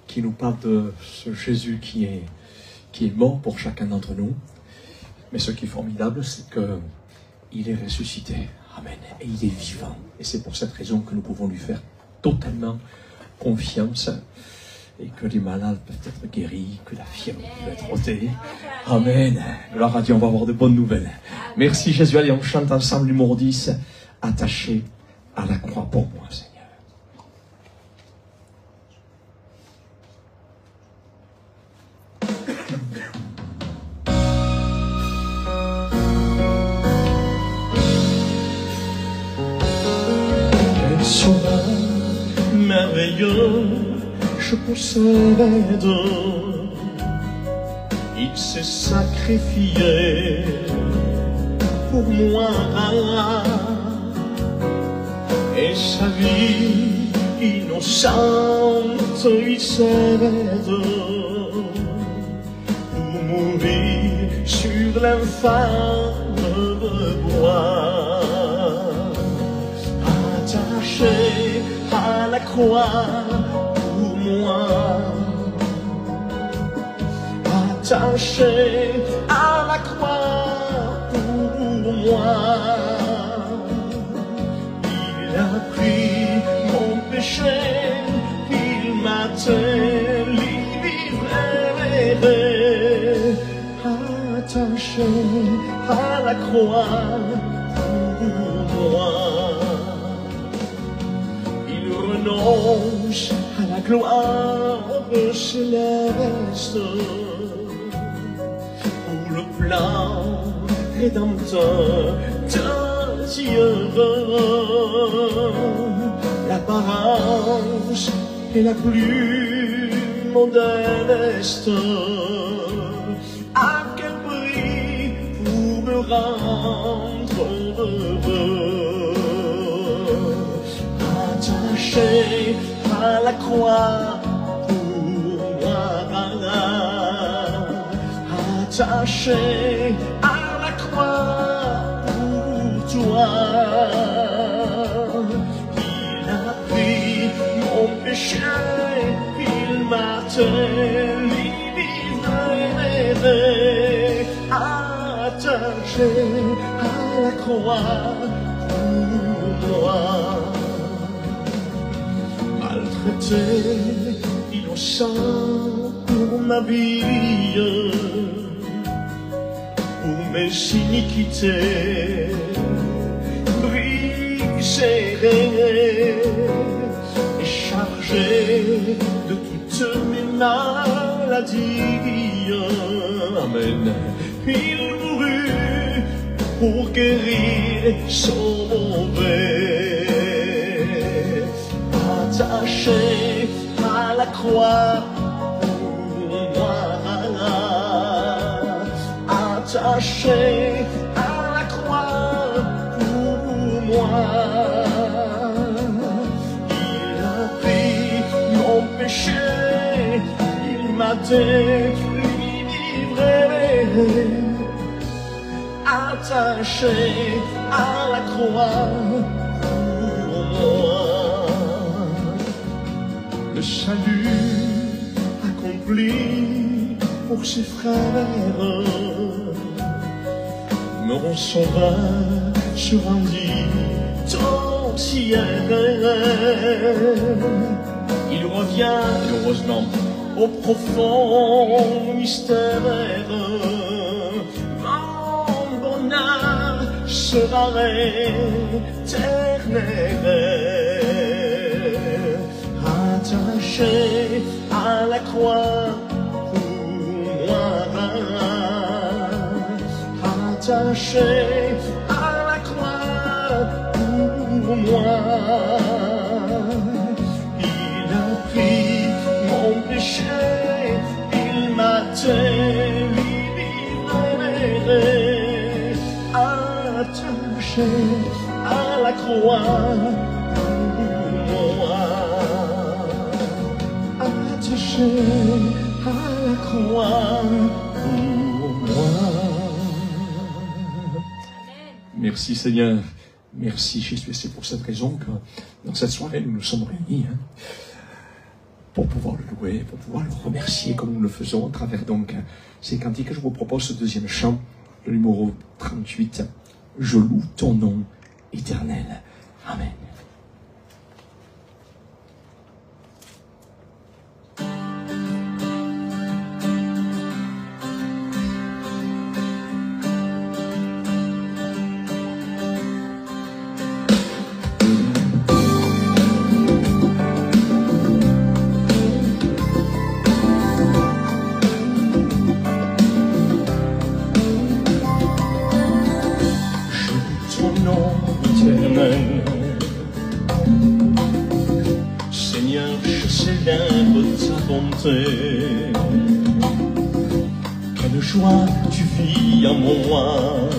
qui nous parle de ce Jésus qui est mort pour chacun d'entre nous. Mais ce qui est formidable, c'est qu'il est ressuscité. Amen. Et il est vivant. Et c'est pour cette raison que nous pouvons lui faire totalement confiance. Et que les malades peuvent être guéris, que la fièvre peut être ôtée. Amen. Gloire à Dieu, on va avoir de bonnes nouvelles. Merci Jésus. Allez, on chante ensemble numéro 10. Attaché à la croix pour moi, Seigneur. Quel sauveur merveilleux, je possède. Il s'est sacrifié pour moi. Et sa vie innocente, il s'aide pour mourir sur l'infâme bois. Attaché à la croix pour moi, attaché à la croix pour moi. Il a pris mon péché, il m'a délivré. Attaché à la croix pour moi. Il renonce à la gloire céleste pour le plan rédempteur de Dieu. L'apparence est la plus modeste. À quel prix pour me rendre heureux? Attaché à la croix pour moi, attaché à la croix pour toi. Il a pris mon péché, il m'a délivré. Attaché à la croix pour moi. Maltraité, innocent pour ma vie, pour mes iniquités, brisé et chargé de toutes mes maladies. Amen. Il mourut pour guérir son mauvais. Attaché à la croix pour moi, attaché à la croix pour moi. Il a pris mon péché, il m'a délivré. Attaché à la croix pour moi. Le salut accompli pour ses frères, mon sauveur se rendit entière. Il revient heureusement au profond mystère. Mon bonheur sera éternel. Attaché à la croix pour moi, attaché à la croix pour moi. Il a pris mon péché, il m'a délivré. Attaché à la croix pour moi. Attaché à la croix pour moi. Merci Seigneur, merci Jésus. C'est pour cette raison que dans cette soirée nous nous sommes réunis. pour pouvoir le louer, pour pouvoir le remercier comme nous le faisons à travers donc ces cantiques. Je vous propose ce deuxième chant, le numéro 38. Je loue ton nom éternel. Amen. Seigneur, je célèbre ta bonté. Quelle joie tu vis en moi.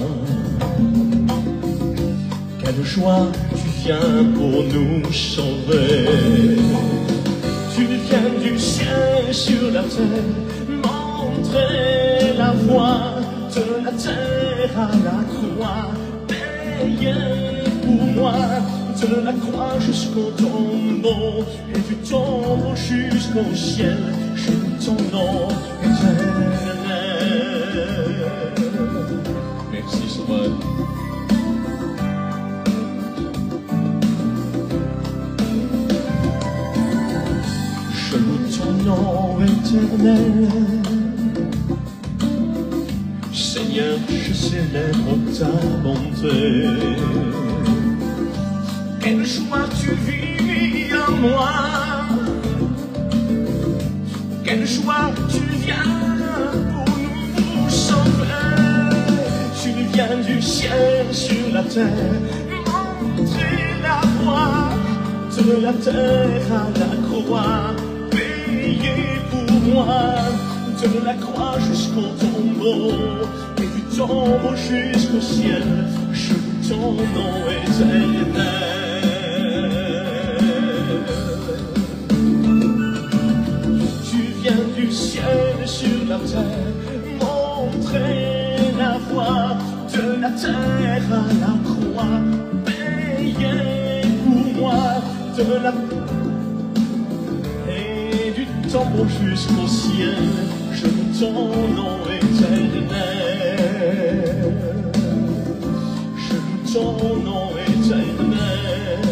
Quelle joie tu viens pour nous sauver. Tu viens du ciel sur la terre, montrer la voie de la terre à la croix. Pour moi, de la croix jusqu'au tombeau, et du tombeau jusqu'au ciel, je loue ton nom éternel. Merci Sauveur. Je loue ton nom éternel. Seigneur, je célèbre ta bonté. Quelle joie tu vis en moi. Quelle joie tu viens pour nous sauver. Tu viens du ciel sur la terre, montrer la voie de la terre à la croix, payer pour moi. De la croix jusqu'au tombeau, et du tombeau jusqu'au ciel, je loue ton nom éternel. Tu viens du ciel sur la terre, montrer la voie de la terre à la croix, payer pour moi de la et du tombeau jusqu'au ciel. Je loue ton nom éternel. Je loue ton nom éternel.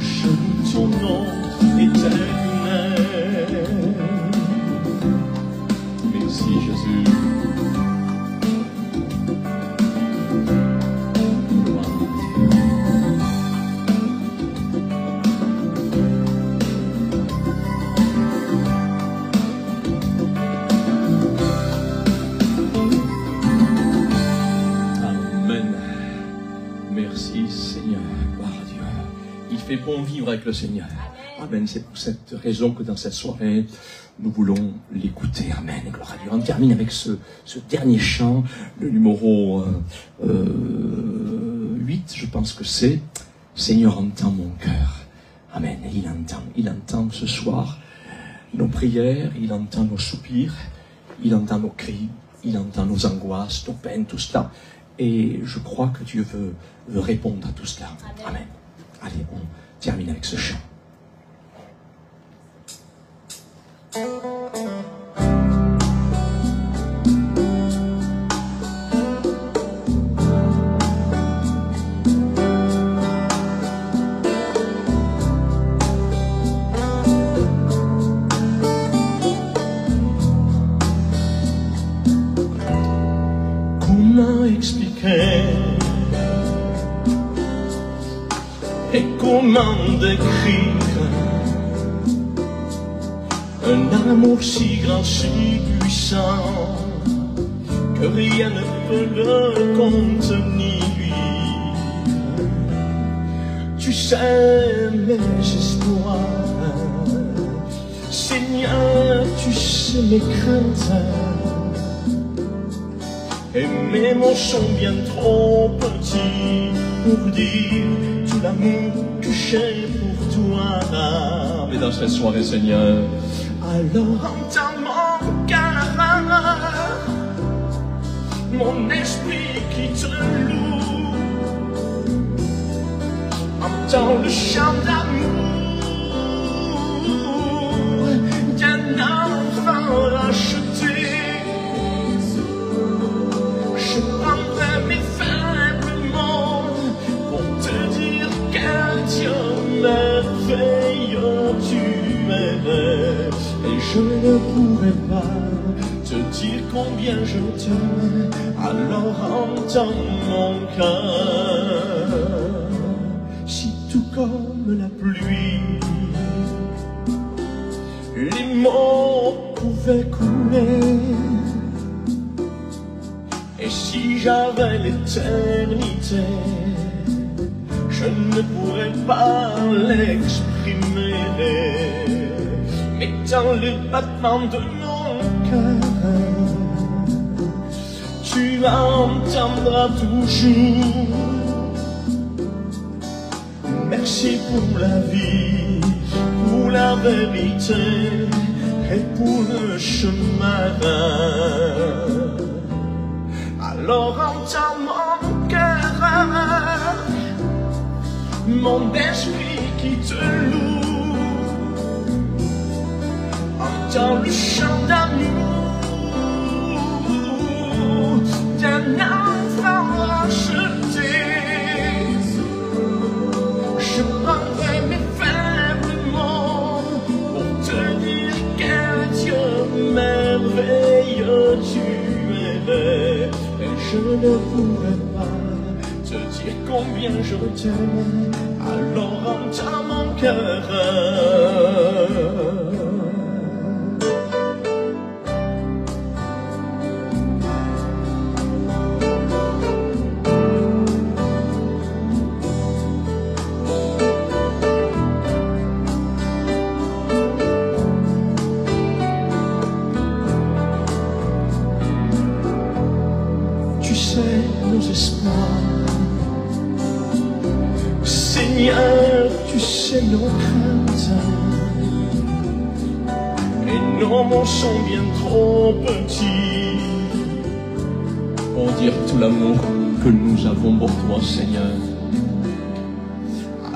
Je loue ton nom éternel. Merci Jésus. Bon vivre avec le Seigneur. Amen. C'est pour cette raison que dans cette soirée, nous voulons l'écouter. Amen. Gloire à Dieu. On termine avec ce dernier chant, le numéro 8, je pense que c'est « Seigneur, entends mon cœur ». Amen. Et il entend ce soir nos prières, il entend nos soupirs, il entend nos cris, il entend nos angoisses, nos peines, tout cela. Et je crois que Dieu veut répondre à tout cela. Amen. Allez, on termine avec ce chant. Comment expliquer et comment décrire un amour si grand, si puissant, que rien ne peut le contenir. Tu sais mes espoirs, Seigneur, tu sais mes craintes, et mes mots sont bien trop petits pour dire tout l'amour que j'ai pour toi. Mais dans cette soirée, Seigneur, alors entends mon cœur, mon esprit qui te loue, entends le chant d'amour tu m'aimes. Et je ne pourrais pas te dire combien je t'aime, alors entends mon cœur. Si tout comme la pluie, les mots pouvaient couler, et si j'avais l'éternité, je ne pourrais pas l'exprimer. Mais dans le battement de mon cœur, tu entendras toujours. Merci pour la vie, pour la vérité et pour le chemin. Alors entends mon cœur, mon esprit qui te loue, entends le chant d'amour d'un enfant racheté. Je prendrai mes faibles mots pour te dire quel Dieu merveilleux tu es. Et je ne pourrais pas te dire combien je t'aime, alors entends mon cœur. Tu sais nos espoirs, Seigneur, tu sais nos craintes, et nos mots sont bien trop petits pour dire tout l'amour que nous avons pour toi, Seigneur.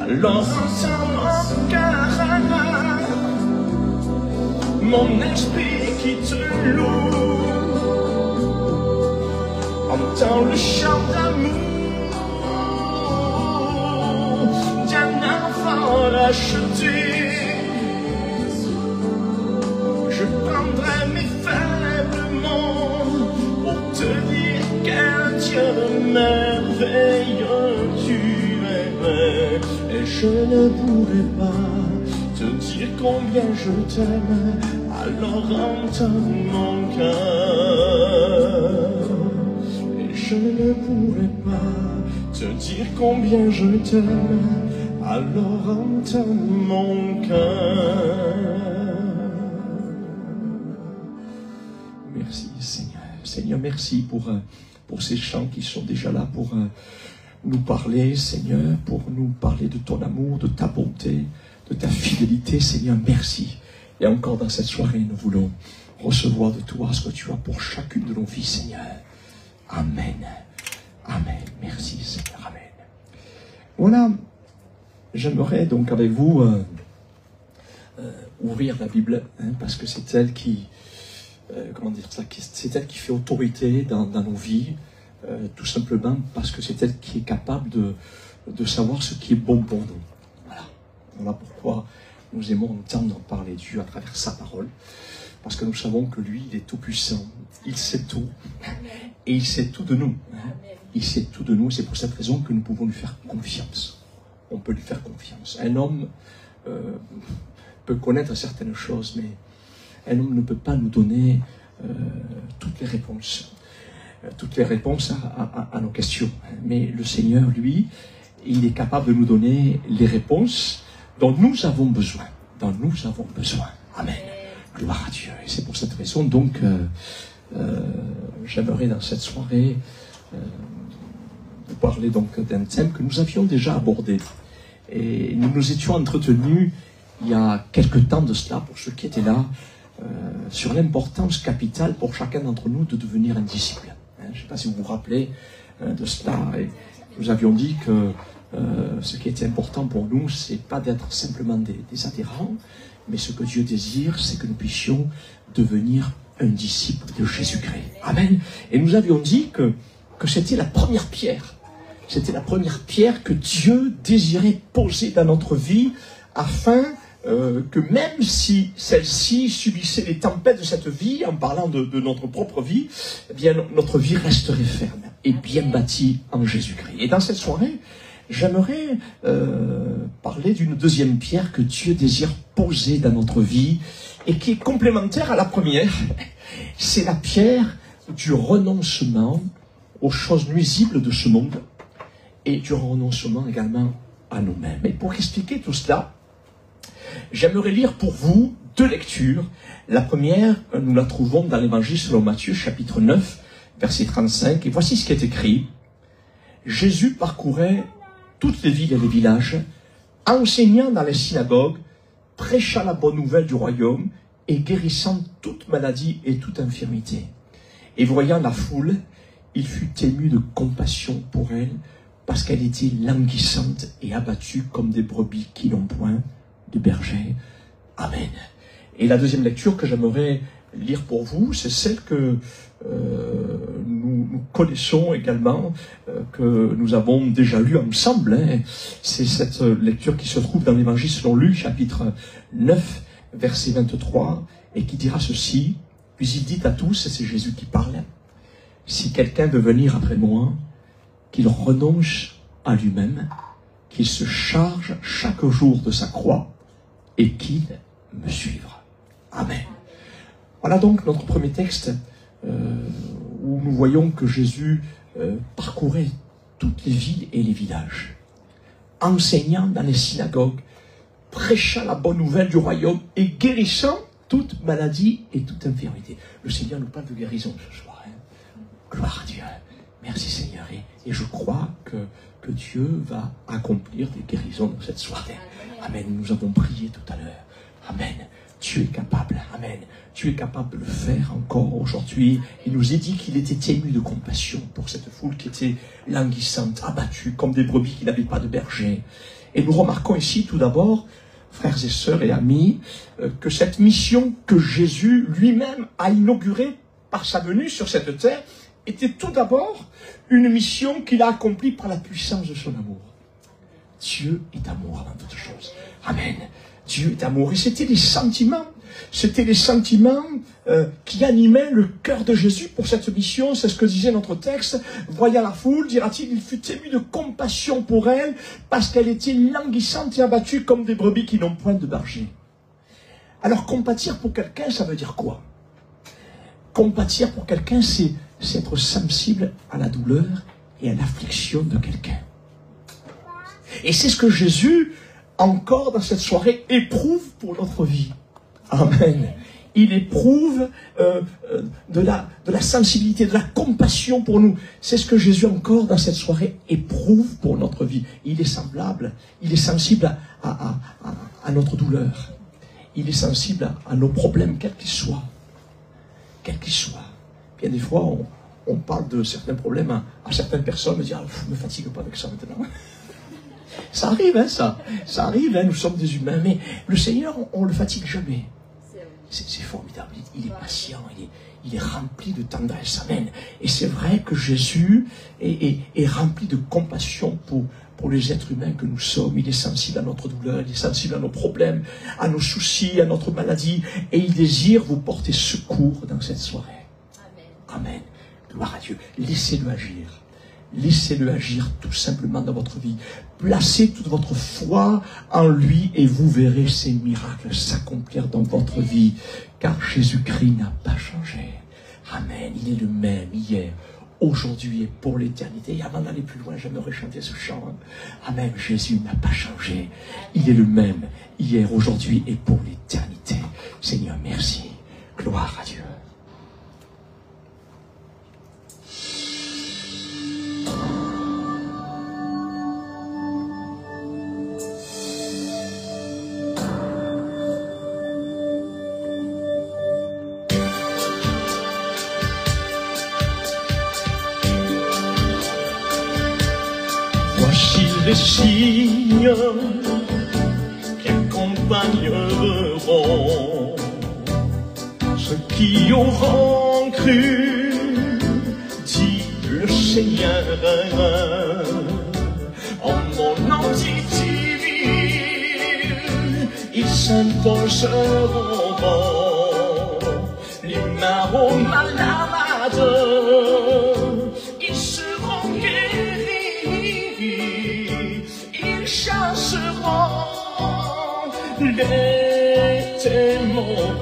Alors entends mon cœur, mon esprit qui te loue, entends le chant d'amour d'un enfant racheté. Je prendrai mes faibles mots pour te dire quel Dieu merveilleux tu es. Et je ne pourrais pas te dire combien je t'aime, alors entends mon cœur. Je ne pourrais pas te dire combien je t'aime, alors entends mon cœur. Merci Seigneur. Seigneur, merci pour ces chants qui sont déjà là pour nous parler, Seigneur, pour nous parler de ton amour, de ta bonté, de ta fidélité. Seigneur, merci. Et encore dans cette soirée, nous voulons recevoir de toi ce que tu as pour chacune de nos vies, Seigneur. Amen. Amen. Merci Seigneur. Amen. Voilà. J'aimerais donc avec vous ouvrir la Bible, parce que c'est elle qui, comment dire ça, c'est elle qui fait autorité dans nos vies, tout simplement parce que c'est elle qui est capable de savoir ce qui est bon pour nous. Voilà. Voilà pourquoi nous aimons entendre parler de Dieu à travers sa parole. Parce que nous savons que lui, il est tout puissant, il sait tout, et il sait tout de nous. Il sait tout de nous, c'est pour cette raison que nous pouvons lui faire confiance. On peut lui faire confiance. Un homme peut connaître certaines choses, mais un homme ne peut pas nous donner toutes les réponses à nos questions. Mais le Seigneur, lui, il est capable de nous donner les réponses dont nous avons besoin. Amen. Gloire à Dieu. Et c'est pour cette raison, donc, j'aimerais dans cette soirée vous parler donc d'un thème que nous avions déjà abordé. Et nous nous étions entretenus il y a quelque temps de cela, pour ceux qui étaient là, sur l'importance capitale pour chacun d'entre nous de devenir un disciple. Je ne sais pas si vous vous rappelez de cela. Et nous avions dit que ce qui était important pour nous, c'est pas d'être simplement des adhérents, mais ce que Dieu désire, c'est que nous puissions devenir un disciple de Jésus-Christ. Amen. Et nous avions dit que c'était la première pierre. C'était la première pierre que Dieu désirait poser dans notre vie afin que même si celle-ci subissait les tempêtes de cette vie, en parlant de notre propre vie, eh bien notre vie resterait ferme et bien bâtie en Jésus-Christ. Et dans cette soirée, j'aimerais parler d'une deuxième pierre que Dieu désire poser dans notre vie et qui est complémentaire à la première. C'est la pierre du renoncement aux choses nuisibles de ce monde et du renoncement également à nous-mêmes. Et pour expliquer tout cela, j'aimerais lire pour vous deux lectures. La première, nous la trouvons dans l'évangile selon Matthieu, chapitre 9, verset 35. Et voici ce qui est écrit. Jésus parcourait toutes les villes et les villages, enseignant dans les synagogues, prêchant la bonne nouvelle du royaume et guérissant toute maladie et toute infirmité. Et voyant la foule, il fut ému de compassion pour elle, parce qu'elle était languissante et abattue comme des brebis qui n'ont point de berger. Amen. Et la deuxième lecture que j'aimerais lire pour vous, c'est celle que nous connaissons également, que nous avons déjà lue ensemble. Hein. C'est cette lecture qui se trouve dans l'évangile selon Luc, chapitre 9, verset 23, et qui dira ceci. Puis il dit à tous, et c'est Jésus qui parle, « Si quelqu'un veut venir après moi, qu'il renonce à lui-même, qu'il se charge chaque jour de sa croix, et qu'il me suivra. » Amen. Voilà donc notre premier texte où nous voyons que Jésus parcourait toutes les villes et les villages, enseignant dans les synagogues, prêchant la bonne nouvelle du royaume et guérissant toute maladie et toute infirmité. Le Seigneur nous parle de guérison ce soir. Hein. Gloire à Dieu. Merci Seigneur. Et je crois que Dieu va accomplir des guérisons dans cette soirée. Amen. Nous avons prié tout à l'heure. Amen. Dieu est capable. Amen. Dieu est capable de le faire encore aujourd'hui. Il nous a dit qu'il était ému de compassion pour cette foule qui était languissante, abattue, comme des brebis qui n'avaient pas de berger. Et nous remarquons ici tout d'abord, frères et sœurs et amis, que cette mission que Jésus lui-même a inaugurée par sa venue sur cette terre était tout d'abord une mission qu'il a accomplie par la puissance de son amour. Dieu est amour avant toute chose. Amen. Dieu est amour. Et c'était les sentiments qui animaient le cœur de Jésus pour cette mission. C'est ce que disait notre texte. Voyant la foule, dira-t-il, il fut ému de compassion pour elle, parce qu'elle était languissante et abattue comme des brebis qui n'ont point de berger. Alors, compatir pour quelqu'un, ça veut dire quoi? Compatir pour quelqu'un, c'est être sensible à la douleur et à l'affliction de quelqu'un. Et c'est ce que Jésus, encore dans cette soirée, éprouve pour notre vie. Amen. Il éprouve de la sensibilité, de la compassion pour nous. C'est ce que Jésus, encore dans cette soirée, éprouve pour notre vie. Il est semblable, il est sensible à notre douleur. Il est sensible à nos problèmes, quels qu'ils soient. Quels qu'ils soient. Bien des fois, on parle de certains problèmes à certaines personnes, me dire, ne me fatigue pas avec ça maintenant. Ça arrive, hein, ça arrive, hein, nous sommes des humains, mais le Seigneur, on ne le fatigue jamais. C'est formidable, il est patient, il est rempli de tendresse, amen. Et c'est vrai que Jésus est rempli de compassion pour les êtres humains que nous sommes. Il est sensible à notre douleur, il est sensible à nos problèmes, à nos soucis, à notre maladie, et il désire vous porter secours dans cette soirée. Amen. Amen. Gloire à Dieu. Laissez-le agir. Laissez-le agir tout simplement dans votre vie. Placez toute votre foi en lui et vous verrez ces miracles s'accomplir dans votre vie. Car Jésus-Christ n'a pas changé. Amen. Il est le même hier, aujourd'hui et pour l'éternité. Et avant d'aller plus loin, j'aimerais chanter ce chant. Amen. Jésus n'a pas changé. Il est le même hier, aujourd'hui et pour l'éternité. Seigneur, merci. Gloire à Dieu. Les signes qui accompagneront ceux qui auront cru, dit le Seigneur. En mon nom dit-il, ils santos seront les marrons malades, ils seront guéris, ils chasseront les démons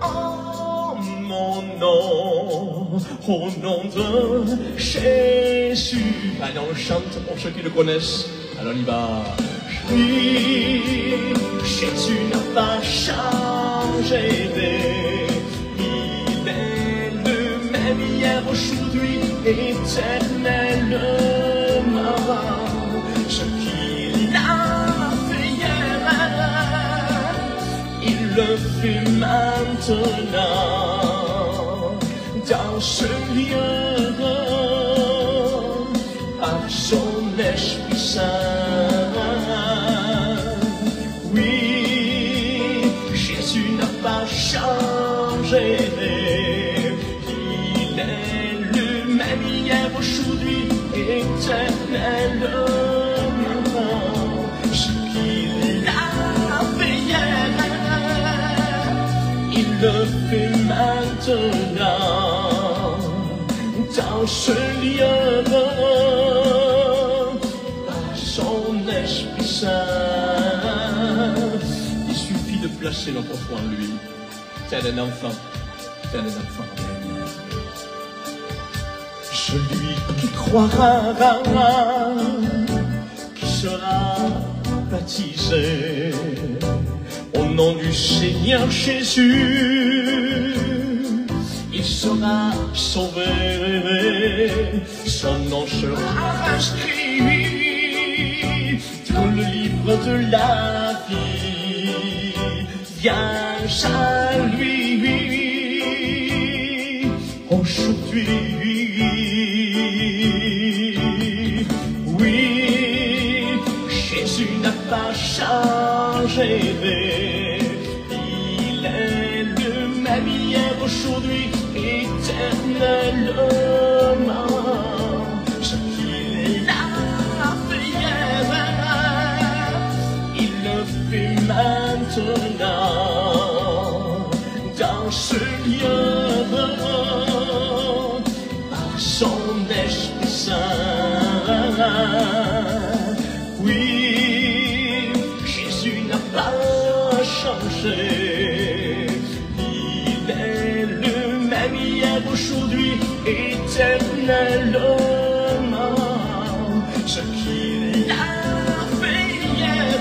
en mon nom, au nom de Jésus. Allez, on le chante pour ceux qui le connaissent. Alors on y va. Oui, Jésus n'a pas changé. Il est le même hier, aujourd'hui, éternellement. Ce qu'il a fait hier, il le fait maintenant. Dans ce lieu, par son Esprit Saint. Oui, Jésus n'a pas changé. Il est le même hier, aujourd'hui, éternellement. Ce qu'il a fait hier, il le fait maintenant. Dans ce lieu, par son Esprit Saint, il suffit de placer notre foi en lui, tel un enfant, tel un enfant. Celui qui croira, qui sera baptisé au nom du Seigneur Jésus, il sera sauvé, son nom sera inscrit dans le livre de la vie. Viens à lui aujourd'hui. Oui, Jésus n'a pas changé. Il est le même hier, aujourd'hui, éternellement. Ce qu'il a fait hier, il le fait maintenant. Dans ce lieu, par son Esprit Saint. Oui, Jésus n'a pas changé. Il est le même hier, aujourd'hui, éternellement. Ce qu'il a fait hier,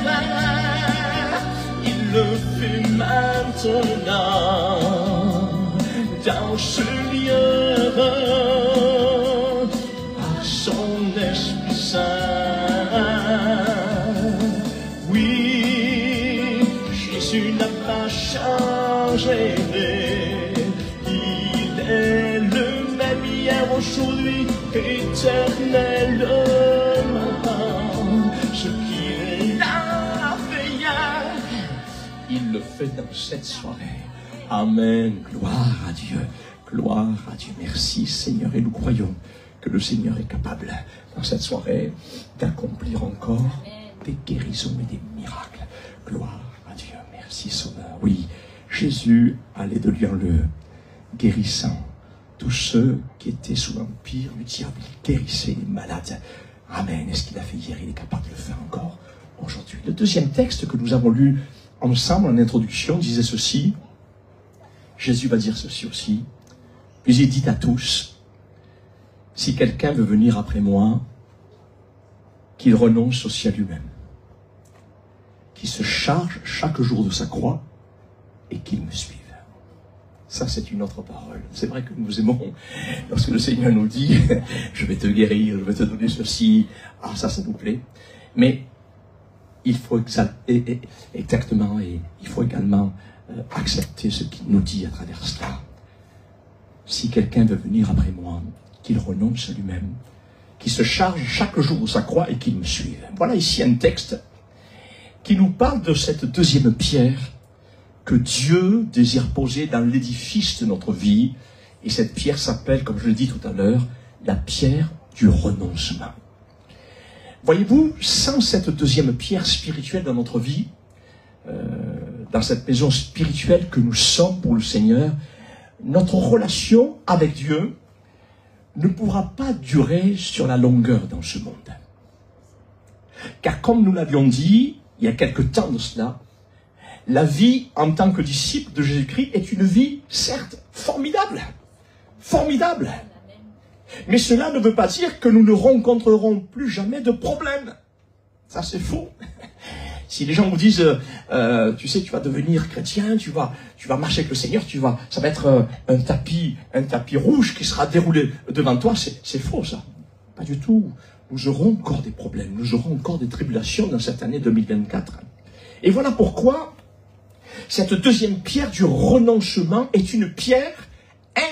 il le fait maintenant. Dans ce lieu, par son Esprit Saint. Oui, Jésus n'a pas changé. Il est le même hier, aujourd'hui, éternellement. Ce qu'il a fait hier, il le fait dans cette soirée. Amen. Gloire à Dieu. Gloire à Dieu. Merci Seigneur. Et nous croyons que le Seigneur est capable, dans cette soirée, d'accomplir encore des guérisons et des miracles. Gloire à Dieu. Merci Sauveur. Oui, Jésus allait de lieu en lieu, guérissant tous ceux qui étaient sous l'empire du diable. Il guérissait les malades. Amen. Et ce qu'il a fait hier, il est capable de le faire encore aujourd'hui. Le deuxième texte que nous avons lu ensemble en introduction disait ceci. Jésus va dire ceci aussi. Puis il dit à tous, si quelqu'un veut venir après moi, qu'il renonce aussi à lui-même, qu'il se charge chaque jour de sa croix et qu'il me suive. Ça, c'est une autre parole. C'est vrai que nous aimons lorsque le Seigneur nous dit, je vais te guérir, je vais te donner ceci. Ah, ça nous plaît. Mais il faut exactement, et il faut également accepter ce qu'il nous dit à travers cela. Si quelqu'un veut venir après moi, qu'il renonce à lui-même, qu'il se charge chaque jour de sa croix et qu'il me suive. Voilà ici un texte qui nous parle de cette deuxième pierre que Dieu désire poser dans l'édifice de notre vie. Et cette pierre s'appelle, comme je l'ai dit tout à l'heure, la pierre du renoncement. Voyez-vous, sans cette deuxième pierre spirituelle dans notre vie, dans cette maison spirituelle que nous sommes pour le Seigneur, notre relation avec Dieu ne pourra pas durer sur la longueur dans ce monde. Car comme nous l'avions dit, il y a quelque temps de cela, la vie en tant que disciple de Jésus-Christ est une vie, certes, formidable. Formidable. Mais cela ne veut pas dire que nous ne rencontrerons plus jamais de problèmes. Ça, c'est faux. Si les gens vous disent, tu sais, tu vas devenir chrétien, tu vas marcher avec le Seigneur, ça va être un tapis rouge qui sera déroulé devant toi, c'est faux, ça. Pas du tout. Nous aurons encore des problèmes, nous aurons encore des tribulations dans cette année 2024. Et voilà pourquoi cette deuxième pierre du renoncement est une pierre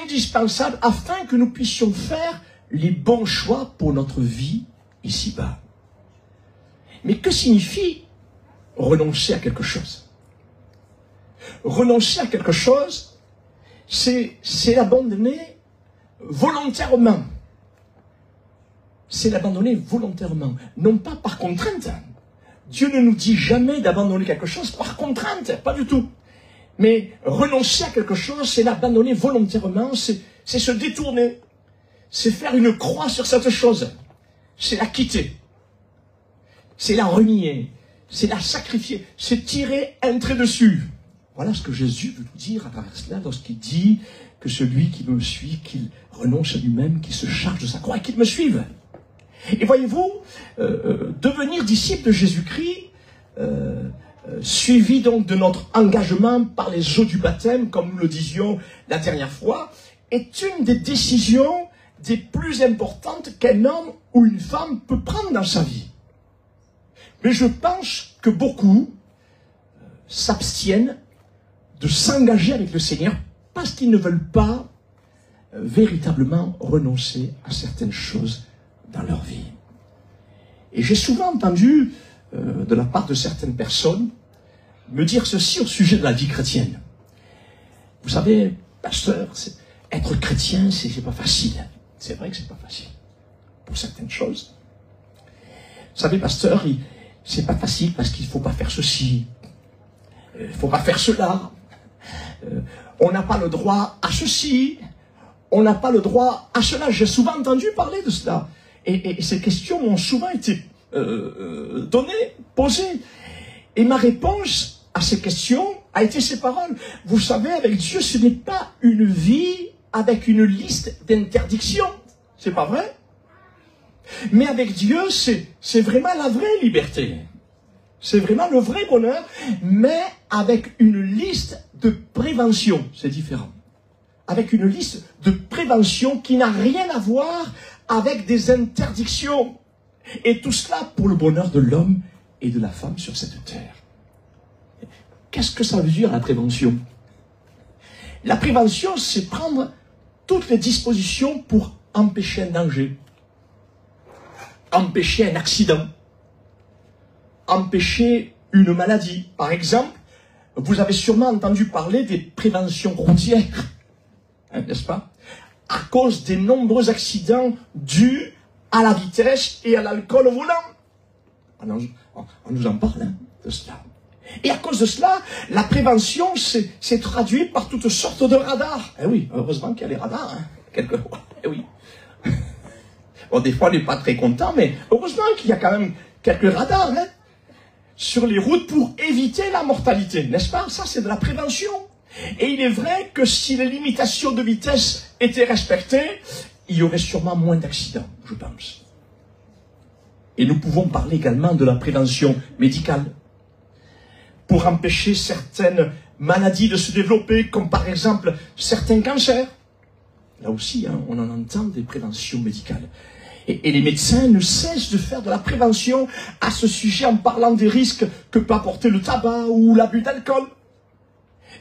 indispensable afin que nous puissions faire les bons choix pour notre vie ici-bas. Mais que signifie renoncer à quelque chose? Renoncer à quelque chose, c'est l'abandonner volontairement. C'est l'abandonner volontairement, non pas par contrainte. Dieu ne nous dit jamais d'abandonner quelque chose par contrainte, pas du tout. Mais renoncer à quelque chose, c'est l'abandonner volontairement, c'est se détourner. C'est faire une croix sur cette chose. C'est la quitter. C'est la renier. C'est la sacrifier. C'est tirer un trait dessus. Voilà ce que Jésus veut nous dire à travers cela lorsqu'il dit que celui qui me suit, qu'il renonce à lui-même, qu'il se charge de sa croix et qu'il me suive. Et voyez-vous, devenir disciple de Jésus-Christ, suivi donc de notre engagement par les eaux du baptême, comme nous le disions la dernière fois, est une des décisions des plus importantes qu'un homme ou une femme peut prendre dans sa vie. Mais je pense que beaucoup s'abstiennent de s'engager avec le Seigneur parce qu'ils ne veulent pas véritablement renoncer à certaines choses dans leur vie. Et j'ai souvent entendu de la part de certaines personnes me dire ceci au sujet de la vie chrétienne. Vous savez, pasteur, être chrétien, c'est pas facile. C'est vrai que c'est pas facile pour certaines choses. Vous savez, pasteur, c'est pas facile parce qu'il faut pas faire ceci, il faut pas faire cela, on n'a pas le droit à ceci, on n'a pas le droit à cela. J'ai souvent entendu parler de cela. Et ces questions m'ont souvent été données, posées. Et ma réponse à ces questions a été ces paroles. Vous savez, avec Dieu, ce n'est pas une vie avec une liste d'interdictions. C'est pas vrai? Mais avec Dieu, c'est vraiment la vraie liberté. C'est vraiment le vrai bonheur, mais avec une liste de prévention. C'est différent. Avec une liste de prévention qui n'a rien à voir avec des interdictions. Et tout cela pour le bonheur de l'homme et de la femme sur cette terre. Qu'est-ce que ça veut dire la prévention? La prévention, c'est prendre toutes les dispositions pour empêcher un danger, empêcher un accident, empêcher une maladie. Par exemple, vous avez sûrement entendu parler des préventions routières, n'est-ce pas? À cause des nombreux accidents dus à la vitesse et à l'alcool au volant. On nous en parle de cela. Et à cause de cela, la prévention s'est traduite par toutes sortes de radars. Eh oui, heureusement qu'il y a les radars, quelquefois. Eh oui. Bon, des fois, on n'est pas très content, mais heureusement qu'il y a quand même quelques radars sur les routes pour éviter la mortalité, n'est-ce pas? Ça, c'est de la prévention. Et il est vrai que si les limitations de vitesse étaient respectées, il y aurait sûrement moins d'accidents, je pense. Et nous pouvons parler également de la prévention médicale pour empêcher certaines maladies de se développer, comme par exemple certains cancers. Là aussi, on en entend des préventions médicales. Et les médecins ne cessent de faire de la prévention à ce sujet en parlant des risques que peut apporter le tabac ou l'abus d'alcool.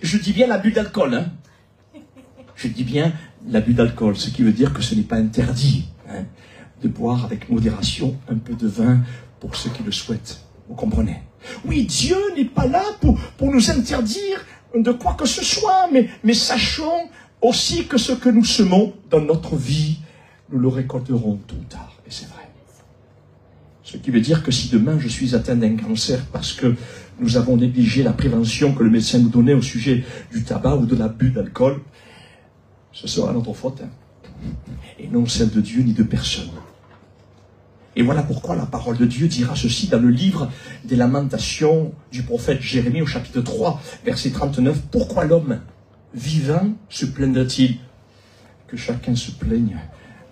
Je dis bien l'abus d'alcool, Je dis bien l'abus d'alcool, ce qui veut dire que ce n'est pas interdit de boire avec modération un peu de vin pour ceux qui le souhaitent. Vous comprenez? Oui, Dieu n'est pas là pour nous interdire de quoi que ce soit, mais sachons aussi que ce que nous semons dans notre vie, nous le récolterons tôt ou tard, et c'est vrai. Ce qui veut dire que si demain je suis atteint d'un cancer parce que nous avons négligé la prévention que le médecin nous donnait au sujet du tabac ou de l'abus d'alcool, ce sera notre faute, et non celle de Dieu ni de personne. Et voilà pourquoi la parole de Dieu dira ceci dans le livre des Lamentations du prophète Jérémie au chapitre 3, verset 39. « Pourquoi l'homme vivant se plaindrait-il? Que chacun se plaigne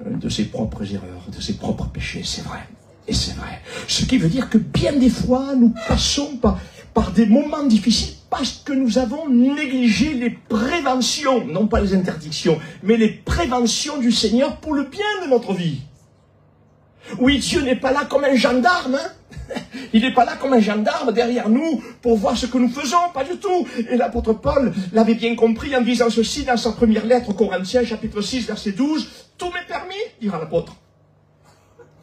de ses propres erreurs, de ses propres péchés. » C'est vrai. Et c'est vrai. Ce qui veut dire que bien des fois, nous passons par des moments difficiles parce que nous avons négligé les préventions, non pas les interdictions, mais les préventions du Seigneur pour le bien de notre vie. Oui, Dieu n'est pas là comme un gendarme, hein? Il n'est pas là comme un gendarme derrière nous pour voir ce que nous faisons, pas du tout. Et l'apôtre Paul l'avait bien compris en disant ceci dans sa première lettre aux Corinthiens, chapitre 6, verset 12. « Tout m'est permis, dira l'apôtre.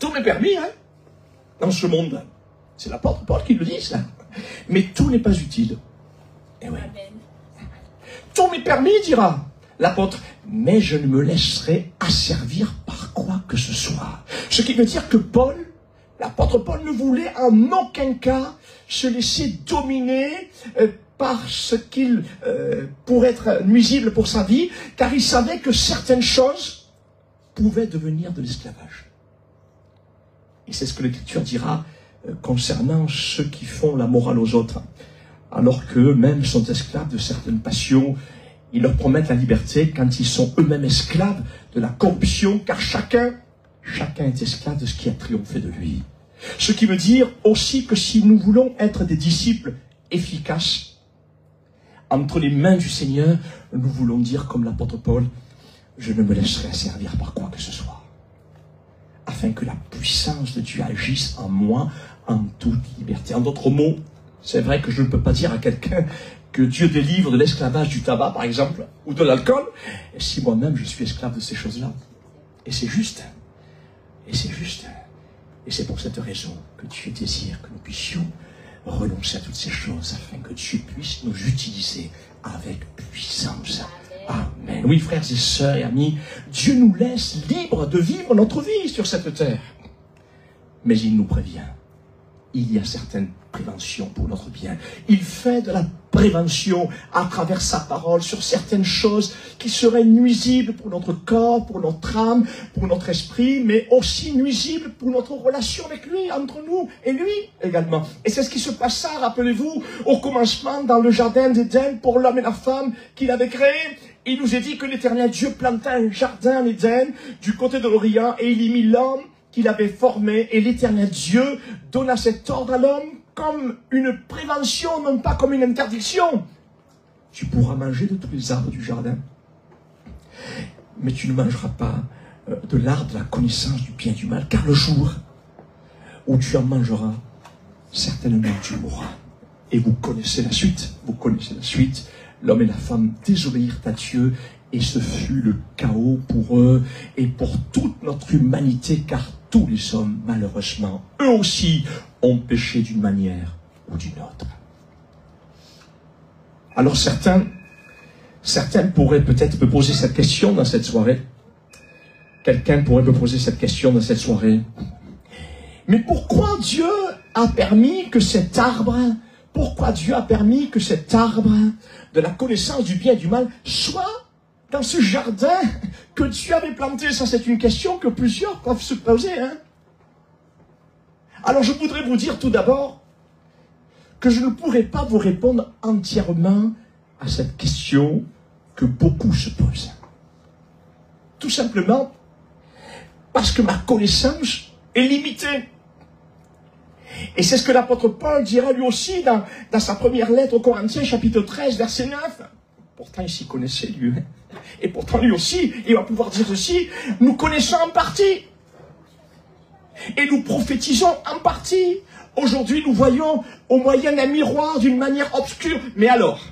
Tout m'est permis, hein, dans ce monde. » C'est l'apôtre Paul qui le dit, ça. Mais tout n'est pas utile. Eh oui. Tout m'est permis, dira l'apôtre, mais je ne me laisserai asservir par quoi que ce soit. Ce qui veut dire que Paul, l'apôtre Paul ne voulait en aucun cas se laisser dominer par ce qu'il pourrait être nuisible pour sa vie, car il savait que certaines choses pouvaient devenir de l'esclavage. Et c'est ce que l'Écriture dira concernant ceux qui font la morale aux autres, alors qu'eux-mêmes sont esclaves de certaines passions. Ils leur promettent la liberté quand ils sont eux-mêmes esclaves de la corruption, car chacun est esclave de ce qui a triomphé de lui. Ce qui veut dire aussi que si nous voulons être des disciples efficaces, entre les mains du Seigneur, nous voulons dire comme l'apôtre Paul, je ne me laisserai asservir par quoi que ce soit, afin que la puissance de Dieu agisse en moi en toute liberté. En d'autres mots, c'est vrai que je ne peux pas dire à quelqu'un que Dieu délivre de l'esclavage du tabac, par exemple, ou de l'alcool, si moi-même je suis esclave de ces choses-là. Et c'est juste. Et c'est juste. Et c'est pour cette raison que Dieu désire que nous puissions renoncer à toutes ces choses, afin que Dieu puisse nous utiliser avec puissance. Amen. Oui, frères et sœurs et amis, Dieu nous laisse libres de vivre notre vie sur cette terre. Mais il nous prévient. Il y a certaines préventions pour notre bien. Il fait de la prévention à travers sa parole sur certaines choses qui seraient nuisibles pour notre corps, pour notre âme, pour notre esprit, mais aussi nuisibles pour notre relation avec lui, entre nous et lui également. Et c'est ce qui se passa, rappelez-vous, au commencement dans le jardin d'Éden pour l'homme et la femme qu'il avait créé. Il nous est dit que l'Éternel Dieu planta un jardin en Éden du côté de l'Orient et il y mit l'homme qu'il avait formé, et l'Éternel Dieu donna cet ordre à l'homme comme une prévention, non pas comme une interdiction. Tu pourras manger de tous les arbres du jardin, mais tu ne mangeras pas de l'arbre de la connaissance du bien et du mal, car le jour où tu en mangeras, certainement tu mourras. Et vous connaissez la suite, l'homme et la femme désobéirent à Dieu, et ce fut le chaos pour eux et pour toute notre humanité, car tous les hommes, malheureusement, eux aussi, ont péché d'une manière ou d'une autre. Alors certains pourraient peut-être me poser cette question dans cette soirée. Quelqu'un pourrait me poser cette question dans cette soirée. Mais pourquoi Dieu a permis que cet arbre, de la connaissance du bien et du mal soit dans ce jardin que Dieu avait planté? Ça, c'est une question que plusieurs peuvent se poser, hein. Alors, je voudrais vous dire tout d'abord que je ne pourrais pas vous répondre entièrement à cette question que beaucoup se posent. Tout simplement parce que ma connaissance est limitée. Et c'est ce que l'apôtre Paul dira lui aussi dans sa première lettre aux Corinthiens, chapitre 13, verset 9. Pourtant, il s'y connaissait, lui. Et pourtant, lui aussi, il va pouvoir dire ceci, nous connaissons en partie. Et nous prophétisons en partie. Aujourd'hui, nous voyons au moyen d'un miroir d'une manière obscure. Mais alors,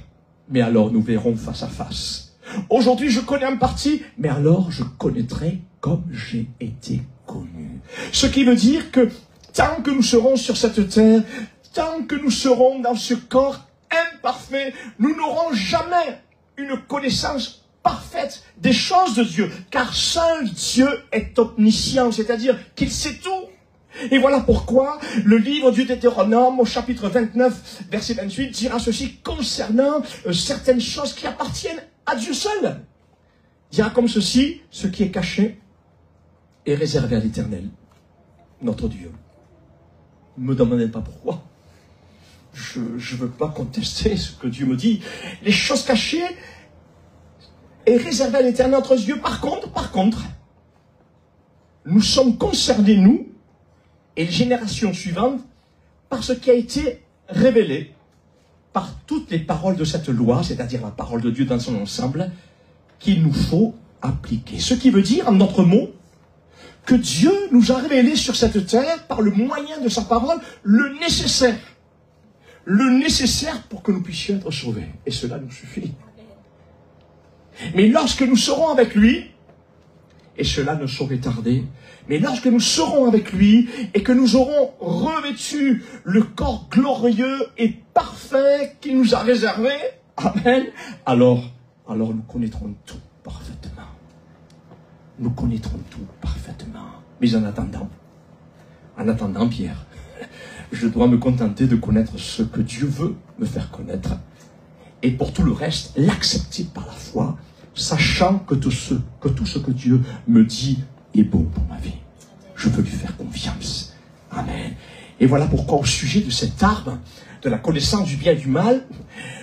nous verrons face à face. Aujourd'hui, je connais en partie, mais alors, je connaîtrai comme j'ai été connu. Ce qui veut dire que tant que nous serons sur cette terre, tant que nous serons dans ce corps imparfait, nous n'aurons jamais une connaissance parfaite des choses de Dieu, car seul Dieu est omniscient, c'est-à-dire qu'il sait tout. Et voilà pourquoi le livre du Deutéronome, au chapitre 29, verset 28, dira ceci concernant certaines choses qui appartiennent à Dieu seul. Il dira comme ceci, ce qui est caché est réservé à l'Éternel, notre Dieu. Ne me demandez pas pourquoi. Je ne veux pas contester ce que Dieu me dit. Les choses cachées est réservé à l'Éternel, notre Dieu. Par contre, nous sommes concernés, nous, et les générations suivantes, par ce qui a été révélé par toutes les paroles de cette loi, c'est-à-dire la parole de Dieu dans son ensemble, qu'il nous faut appliquer. Ce qui veut dire, en d'autres mots, que Dieu nous a révélé sur cette terre, par le moyen de sa parole, le nécessaire. Le nécessaire pour que nous puissions être sauvés. Et cela nous suffit. Mais lorsque nous serons avec lui, et cela ne saurait tarder, mais lorsque nous serons avec lui et que nous aurons revêtu le corps glorieux et parfait qu'il nous a réservé, amen, alors nous connaîtrons tout parfaitement. Nous connaîtrons tout parfaitement. Mais en attendant, Pierre, je dois me contenter de connaître ce que Dieu veut me faire connaître. Et pour tout le reste, l'accepter par la foi, sachant que tout ce que Dieu me dit est bon pour ma vie. Je veux lui faire confiance. Amen. Et voilà pourquoi au sujet de cette arme, de la connaissance du bien et du mal,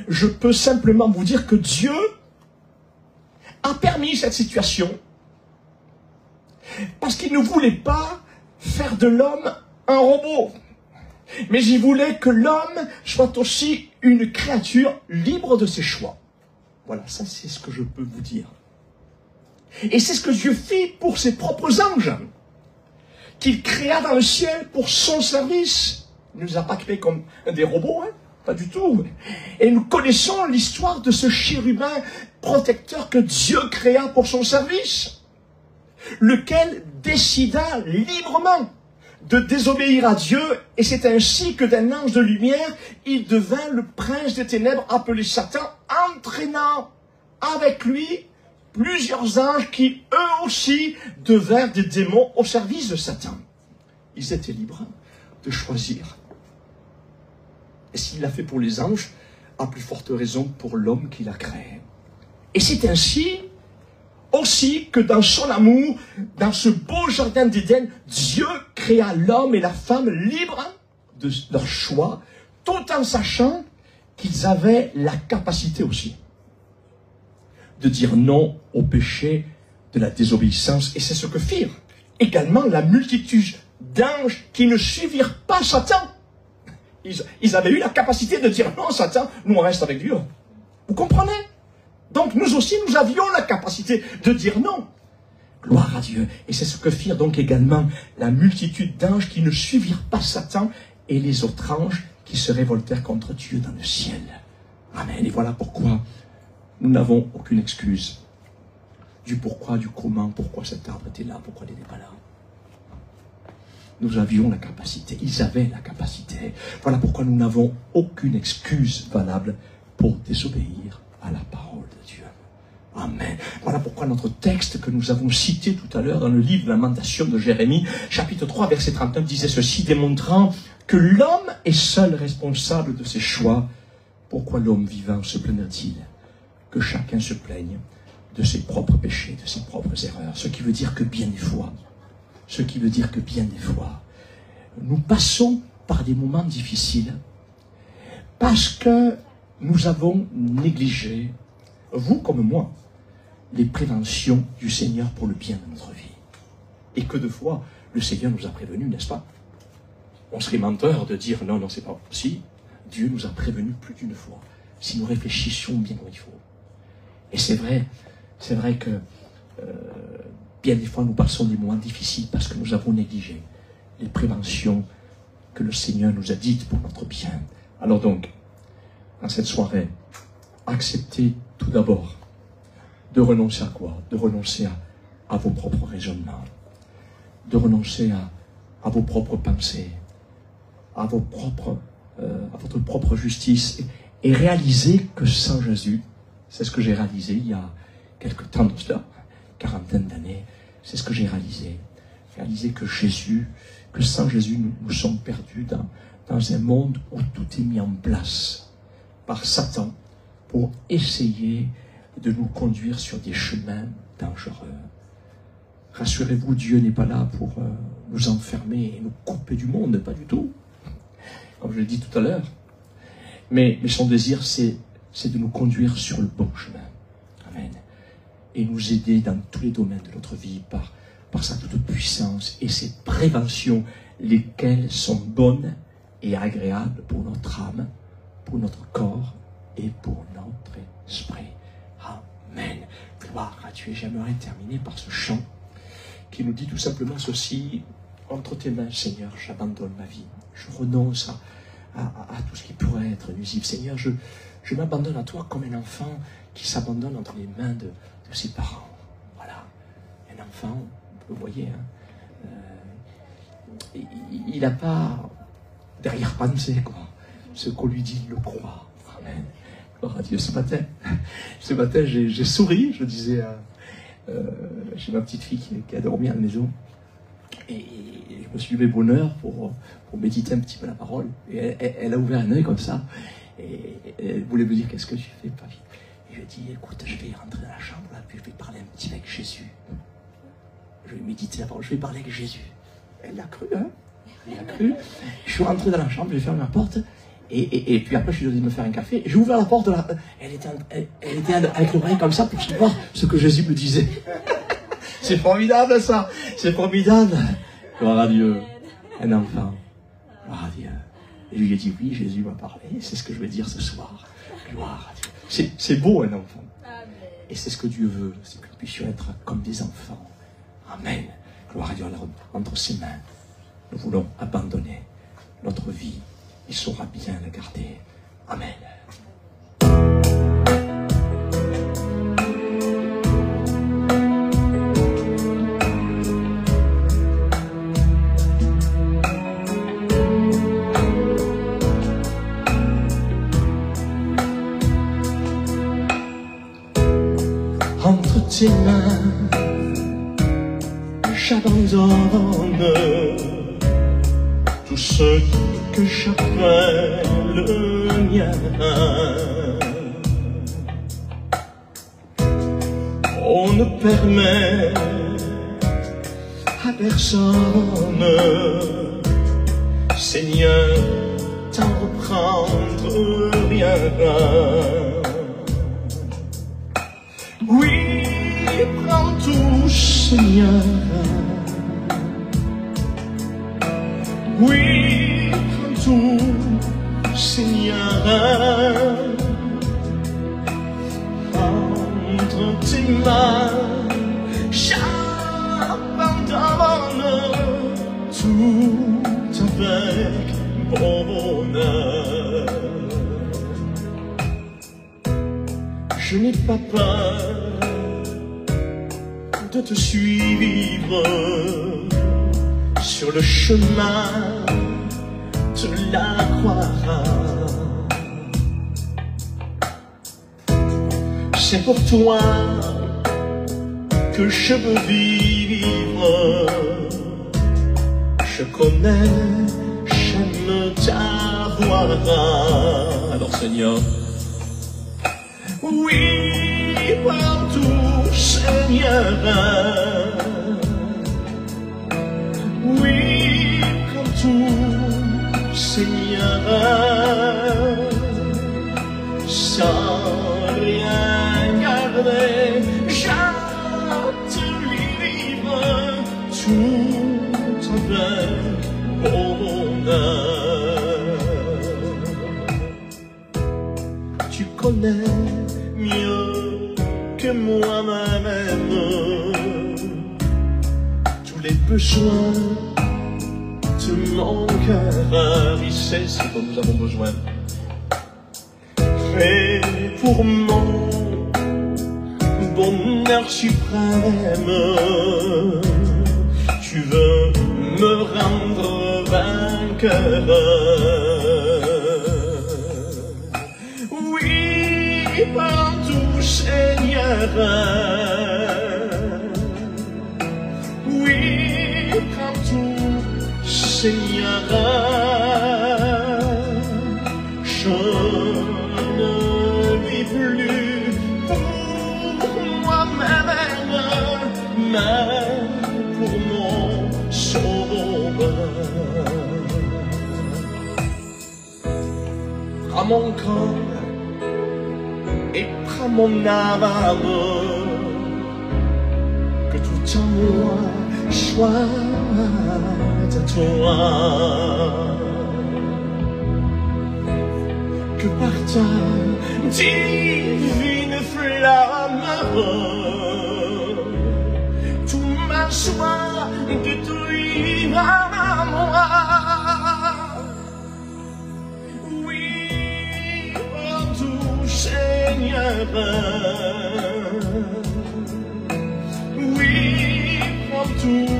je peux simplement vous dire que Dieu a permis cette situation parce qu'il ne voulait pas faire de l'homme un robot. Mais il voulait que l'homme soit aussi une créature libre de ses choix. Voilà, ça c'est ce que je peux vous dire. Et c'est ce que Dieu fit pour ses propres anges, qu'il créa dans le ciel pour son service. Il ne nous a pas créés comme des robots, hein, pas du tout. Et nous connaissons l'histoire de ce chérubin protecteur que Dieu créa pour son service, lequel décida librement de désobéir à Dieu, et c'est ainsi que d'un ange de lumière, il devint le prince des ténèbres appelé Satan, entraînant avec lui plusieurs anges qui, eux aussi, devinrent des démons au service de Satan. Ils étaient libres de choisir. Et s'il l'a fait pour les anges, à plus forte raison pour l'homme qu'il a créé. Et c'est ainsi aussi que dans son amour, dans ce beau jardin d'Éden, Dieu créa l'homme et la femme libres de leur choix, tout en sachant qu'ils avaient la capacité aussi de dire non au péché de la désobéissance. Et c'est ce que firent également la multitude d'anges qui ne suivirent pas Satan. Ils avaient eu la capacité de dire non, Satan, nous on reste avec Dieu. Vous comprenez? Donc nous aussi, nous avions la capacité de dire non. Gloire à Dieu. Et c'est ce que firent donc également la multitude d'anges qui ne suivirent pas Satan et les autres anges qui se révoltèrent contre Dieu dans le ciel. Amen. Et voilà pourquoi nous n'avons aucune excuse du pourquoi, du comment, pourquoi cet arbre était là, pourquoi il n'était pas là. Nous avions la capacité, ils avaient la capacité. Voilà pourquoi nous n'avons aucune excuse valable pour désobéir à la parole de Dieu. Amen. Voilà pourquoi notre texte que nous avons cité tout à l'heure dans le livre de Lamentation de Jérémie, chapitre 3, verset 39, disait ceci, démontrant que l'homme est seul responsable de ses choix. Pourquoi l'homme vivant se plaindrait-il? Que chacun se plaigne de ses propres péchés, de ses propres erreurs. Ce qui veut dire que bien des fois, nous passons par des moments difficiles parce que nous avons négligé, vous comme moi, les préventions du Seigneur pour le bien de notre vie. Et que de fois, le Seigneur nous a prévenus, n'est-ce pas? On serait menteur de dire non, c'est pas possible. Dieu nous a prévenus plus d'une fois, si nous réfléchissions bien comme il faut. Et c'est vrai que bien des fois nous passons des moments difficiles parce que nous avons négligé les préventions que le Seigneur nous a dites pour notre bien. Alors donc, dans cette soirée, acceptez tout d'abord de renoncer à quoi? De renoncer à vos propres raisonnements, de renoncer à vos propres pensées, à votre propre justice, et réaliser que sans Jésus, c'est ce que j'ai réalisé il y a quelque temps de cela, quarantaine d'années, c'est ce que j'ai réalisé. Réaliser que Jésus que sans Jésus, nous sommes perdus dans un monde où tout est mis en place par Satan pour essayer de nous conduire sur des chemins dangereux. Rassurez-vous, Dieu n'est pas là pour nous enfermer et nous couper du monde, pas du tout, comme je l'ai dit tout à l'heure. Mais son désir, c'est de nous conduire sur le bon chemin. Amen. Et nous aider dans tous les domaines de notre vie par sa toute puissance et ses préventions, lesquelles sont bonnes et agréables pour notre âme, pour notre corps et pour notre esprit. Amen. Gloire à Dieu. J'aimerais terminer par ce chant qui nous dit tout simplement ceci: entre tes mains, Seigneur, j'abandonne ma vie. Je renonce à tout ce qui pourrait être nuisible. Seigneur, je m'abandonne à toi comme un enfant qui s'abandonne entre les mains de ses parents. Voilà. Un enfant, vous voyez, il n'a pas d'arrière-pensée, quoi. Ce qu'on lui dit, il le croit. Amen. Gloire à Dieu. Ce matin, j'ai souri. Je disais, j'ai ma petite fille qui a dormi à la maison. Et je me suis levé bonheur pour méditer un petit peu la parole. Et elle a ouvert un œil comme ça. Et elle voulait me dire, qu'est-ce que tu fais, papy? Et je lui ai dit, écoute, je vais rentrer dans la chambre, là, puis je vais parler un petit peu avec Jésus. Je vais méditer la parole, je vais parler avec Jésus. Elle l'a cru, hein? Elle l'a cru. Je suis rentré dans la chambre, j'ai fermé la porte. Et puis après, je suis allé me faire un café. J'ai ouvert la porte, elle était avec l'oreille comme ça pour savoir ce que Jésus me disait. C'est formidable, ça. C'est formidable. Gloire à Dieu. Un enfant. Gloire à Dieu. Et je lui ai dit, oui, Jésus m'a parlé. C'est ce que je vais dire ce soir. Gloire à Dieu. C'est beau, un enfant. Et c'est ce que Dieu veut. C'est que nous puissions être comme des enfants. Amen. Gloire à Dieu. Alors, entre ses mains, nous voulons abandonner notre vie. Il saura bien la garder. Amen. Entre tes mains, j'abandonne tout ce que j'appelle le mien. On ne permet à personne, Seigneur, d'en reprendre rien. Oui, prends tout, Seigneur. Oui, prends tout, Seigneur. Entre tes mains, j'abandonne tout avec bonheur. Je n'ai pas peur de te suivre sur le chemin de la croix. C'est pour toi que je veux vivre. Je connais, j'aime ta voix. Alors Seigneur, oui, partout, Seigneur. Oui, comme tout, Seigneur. Sans rien garder, je te livre tout avec bonheur. Tu connais mieux que moi-même tous les besoins de mon cœur. Il sait ce dont nous avons besoin. Et pour mon bonheur suprême, tu veux me rendre vainqueur. Oui, partout, Seigneur. Oui, partout, Seigneur, je ne vis plus pour moi-même, mais pour mon Sauveur. Prends mon corps et prends mon âme, que tout en moi soit à toi, que par ta divine flamme tout ma joie détruit à moi. Oui, oh tout Seigneur, oui, prends tout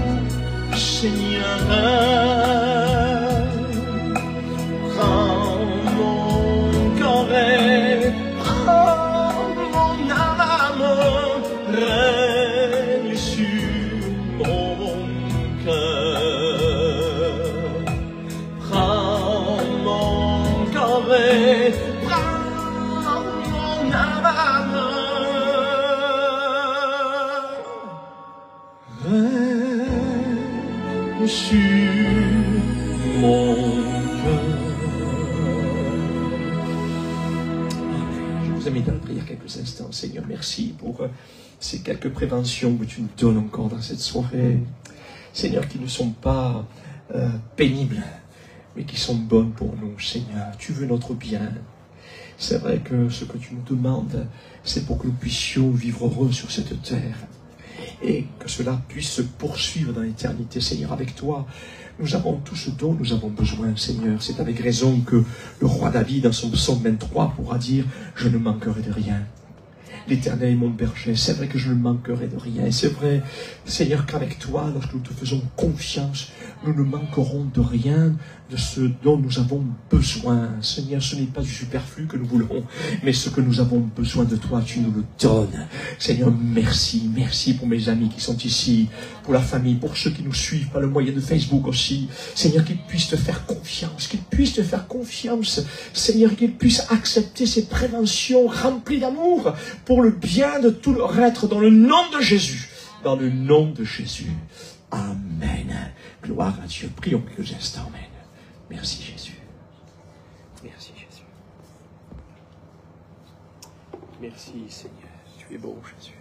Seigneur, prends mon corps et prends mon âme, règne sur mon cœur. Prends mon corps et prends mon âme, règne sur mon cœur. Je vous invite à la prière quelques instants. Seigneur, merci pour ces quelques préventions que tu nous donnes encore dans cette soirée. Seigneur, qui ne sont pas pénibles, mais qui sont bonnes pour nous, Seigneur. Tu veux notre bien. C'est vrai que ce que tu nous demandes, c'est pour que nous puissions vivre heureux sur cette terre. Et que cela puisse se poursuivre dans l'éternité, Seigneur, avec toi. Nous avons tout ce dont nous avons besoin, Seigneur. C'est avec raison que le roi David, dans son psaume 23, pourra dire « Je ne manquerai de rien ». L'Éternel est mon berger. C'est vrai que je ne manquerai de rien. Et c'est vrai, Seigneur, qu'avec toi, lorsque nous te faisons confiance, nous ne manquerons de rien de ce dont nous avons besoin. Seigneur, ce n'est pas du superflu que nous voulons, mais ce que nous avons besoin de toi, tu nous le donnes. Seigneur, merci. Merci pour mes amis qui sont ici, pour la famille, pour ceux qui nous suivent par le moyen de Facebook aussi. Seigneur, qu'ils puissent te faire confiance, qu'ils puissent te faire confiance. Seigneur, qu'ils puissent accepter ces préventions remplies d'amour pour le bien de tout leur être, dans le nom de Jésus. Dans le nom de Jésus. Amen. Gloire à Dieu. Prions quelques instants. Amen. Merci Jésus. Merci Jésus. Merci Seigneur. Tu es beau Jésus.